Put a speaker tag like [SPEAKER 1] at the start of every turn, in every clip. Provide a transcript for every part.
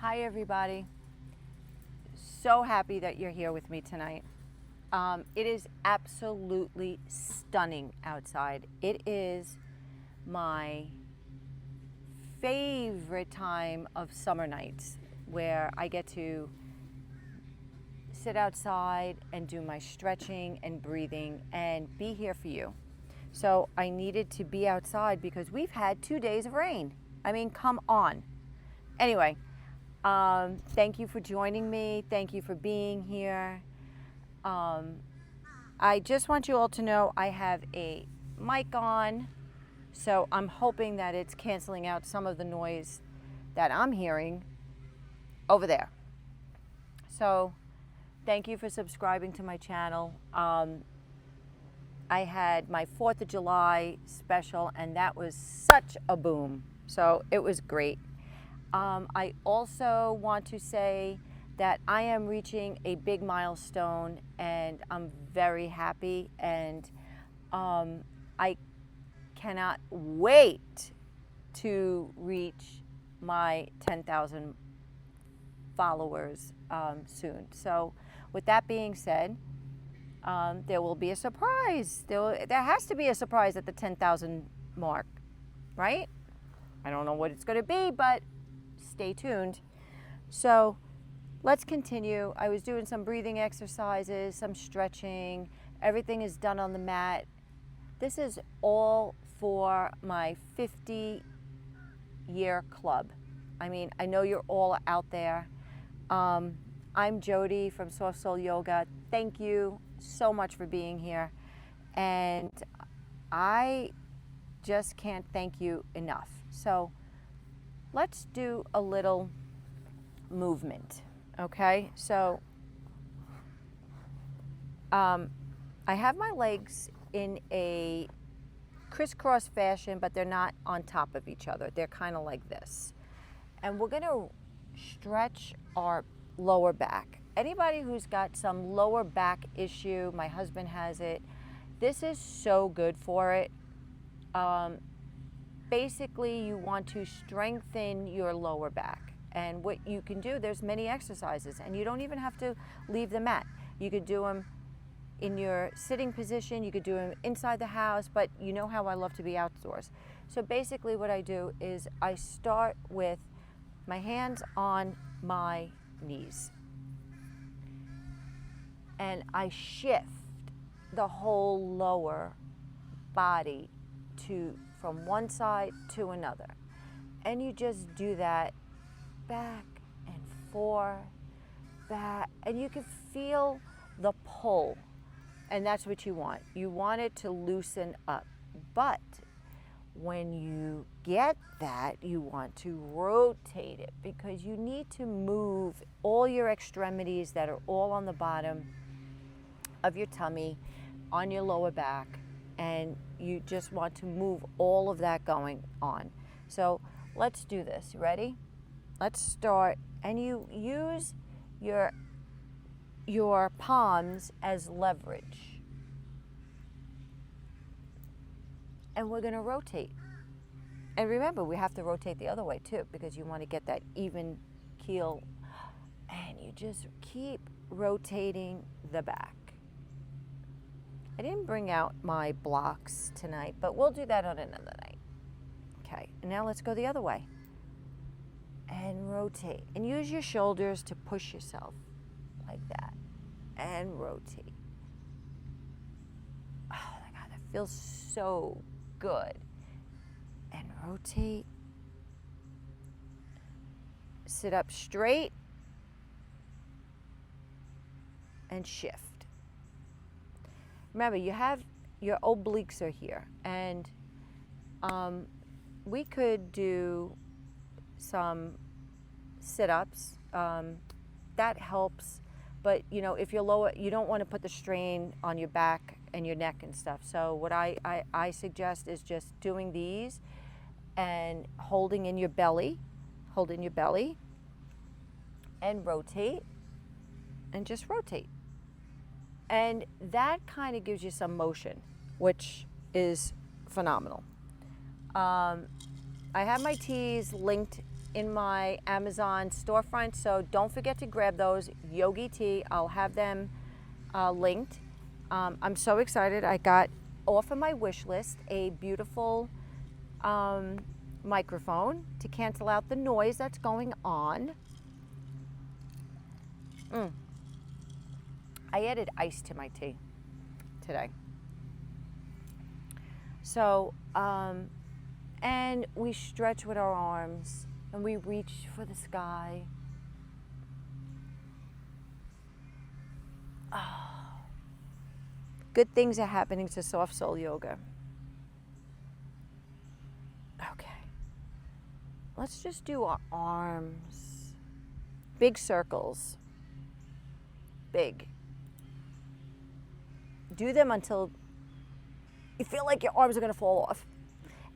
[SPEAKER 1] Hi everybody. So happy that you're here with me tonight. It is absolutely stunning outside. It is my favorite time of summer nights where I get to sit outside and do my stretching and breathing and be here for you. So I needed to be outside because we've had 2 days of rain. I mean, come on. Anyway, thank you for joining me. Thank you for being here. I just want you all to know I have a mic on, so I'm hoping that it's canceling out some of the noise that I'm hearing over there. So thank you for subscribing to my channel. I had my 4th of July special, and that was such a boom. So it was great. I also want to say that I am reaching a big milestone, and I'm very happy, and I cannot wait to reach my 10,000 followers soon. So with that being said, there will be a surprise. There has to be a surprise at the 10,000 mark, right? I don't know what it's going to be, but stay tuned. So let's continue. I was doing some breathing exercises, some stretching. Everything is done on the mat. This is all for my 50-year club. I mean, I know you're all out there. I'm Jody from Soft Soul Yoga. Thank you so much for being here. And I just can't thank you enough. So let's do a little movement, okay? So I have my legs in a crisscross fashion, but they're not on top of each other. They're kind of like this. And we're gonna stretch our lower back. Anybody who's got some lower back issue, my husband has it, this is so good for it. Basically, you want to strengthen your lower back. And what you can do, there's many exercises, and you don't even have to leave the mat. You could do them in your sitting position, you could do them inside the house, but you know how I love to be outdoors. So basically what I do is I start with my hands on my knees, and I shift the whole lower body from one side to another. And you just do that back and forth, back, and you can feel the pull. And that's what you want. You want it to loosen up. But when you get that, you want to rotate it, because you need to move all your extremities that are all on the bottom of your tummy, on your lower back, and you just want to move all of that going on. So let's do this. Ready? Let's start. And you use your palms as leverage. And we're going to rotate. And remember, we have to rotate the other way too, because you want to get that even keel. And you just keep rotating the back. I didn't bring out my blocks tonight, but we'll do that on another night. Okay, and now let's go the other way. And rotate. And use your shoulders to push yourself like that. And rotate. Oh my God, that feels so good. And rotate. Sit up straight. And shift. Remember, you have your obliques are here, and we could do some sit-ups. That helps, but you know, if you're lower, you don't want to put the strain on your back and your neck and stuff. So what I suggest is just doing these and holding in your belly, and rotate, and just rotate. And that kind of gives you some motion, which is phenomenal. I have my tees linked in my Amazon storefront, so don't forget to grab those. Yogi Tea, I'll have them linked. I'm so excited. I got off of my wish list a beautiful microphone to cancel out the noise that's going on. I added ice to my tea today. So, and we stretch with our arms and we reach for the sky. Oh. Good things are happening to soft soul yoga. Okay. Let's just do our arms. Big circles. Big. Do them until you feel like your arms are going to fall off.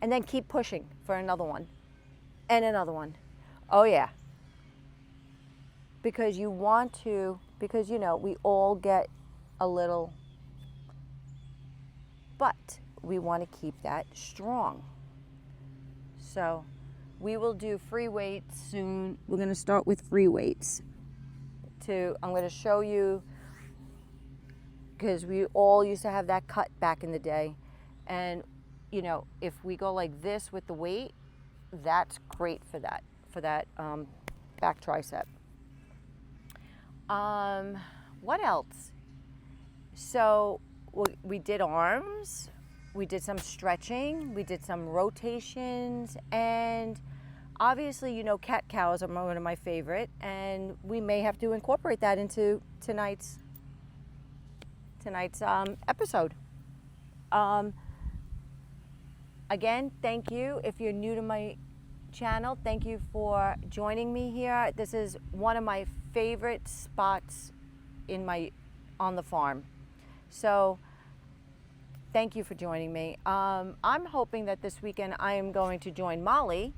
[SPEAKER 1] And then keep pushing for another one. And another one. Oh yeah. Because you want to, because you know, we all get a little, but we want to keep that strong. So we will do free weights soon. We're going to start with free weights. I'm going to show you, because we all used to have that cut back in the day. And, you know, if we go like this with the weight, that's great for that back tricep. What else? So we did arms, we did some stretching, we did some rotations, and obviously, you know, cat-cows are one of my favorite, and we may have to incorporate that into tonight's episode. Again, thank you. If you're new to my channel, thank you for joining me here. This is one of my favorite spots on the farm. So thank you for joining me. I'm hoping that this weekend I am going to join Molly,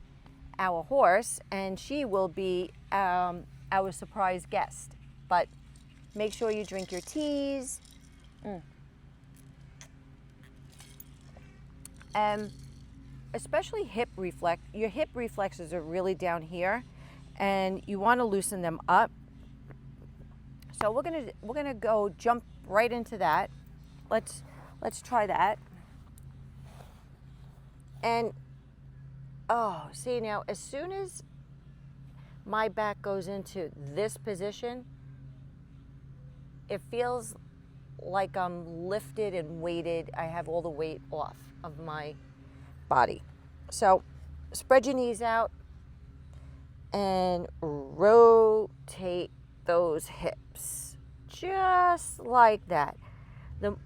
[SPEAKER 1] our horse, and she will be our surprise guest. But make sure you drink your teas. Especially hip reflex. Your hip reflexes are really down here, and you want to loosen them up. So we're gonna go jump right into that. Let's try that. And oh, see now, as soon as my back goes into this position, it feels like I'm lifted and weighted. I have all the weight off of my body. So spread your knees out and rotate those hips just like that.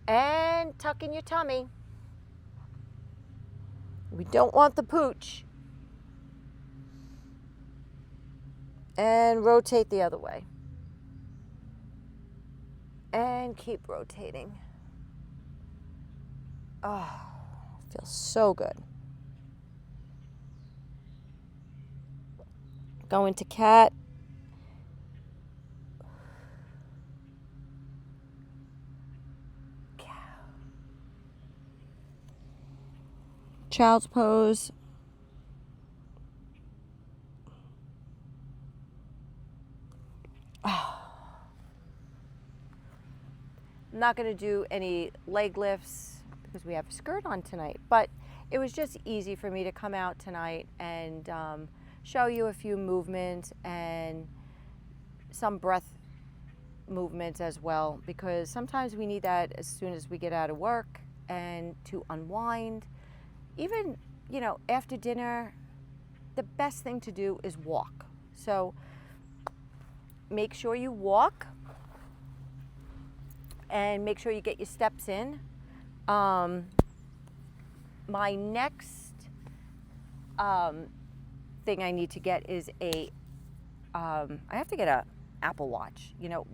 [SPEAKER 1] And tuck in your tummy. We don't want the pooch. And rotate the other way. And keep rotating. Oh, feels so good. Go into cat. Cow. Child's pose. Oh. I'm not going to do any leg lifts because we have a skirt on tonight, but it was just easy for me to come out tonight and show you a few movements and some breath movements as well, because sometimes we need that as soon as we get out of work and to unwind. Even, you know, after dinner, the best thing to do is walk. So make sure you walk and make sure you get your steps in. My next thing I need to get is I have to get a Apple Watch. You know,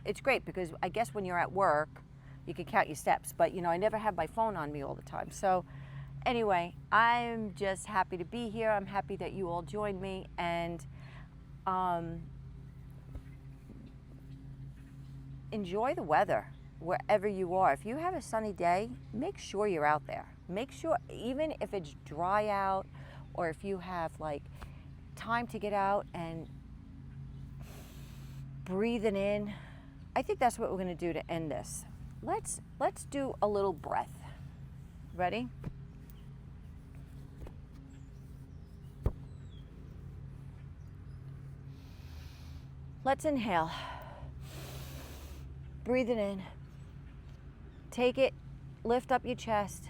[SPEAKER 1] it's great because I guess when you're at work, you can count your steps, but you know, I never have my phone on me all the time. So anyway, I'm just happy to be here. I'm happy that you all joined me, and enjoy the weather wherever you are. If you have a sunny day, make sure you're out there. Make sure, even if it's dry out, or if you have like time to get out and breathing in. I think that's what we're going to do to end this. Let's do a little breath. Ready? Let's inhale. Breathe it in. Take it, lift up your chest.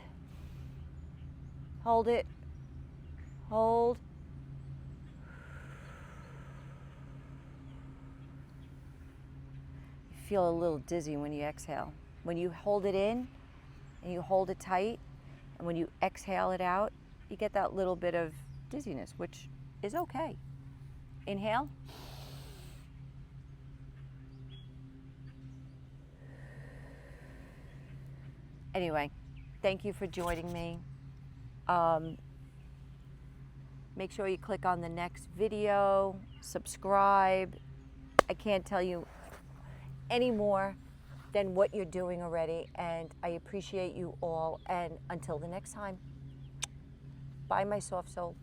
[SPEAKER 1] Hold it. Hold. You feel a little dizzy when you exhale. When you hold it in and you hold it tight, and when you exhale it out, you get that little bit of dizziness, which is okay. Inhale. Anyway, thank you for joining me. Make sure you click on the next video, subscribe. I can't tell you any more than what you're doing already, and I appreciate you all. And until the next time, bye, my soft soul.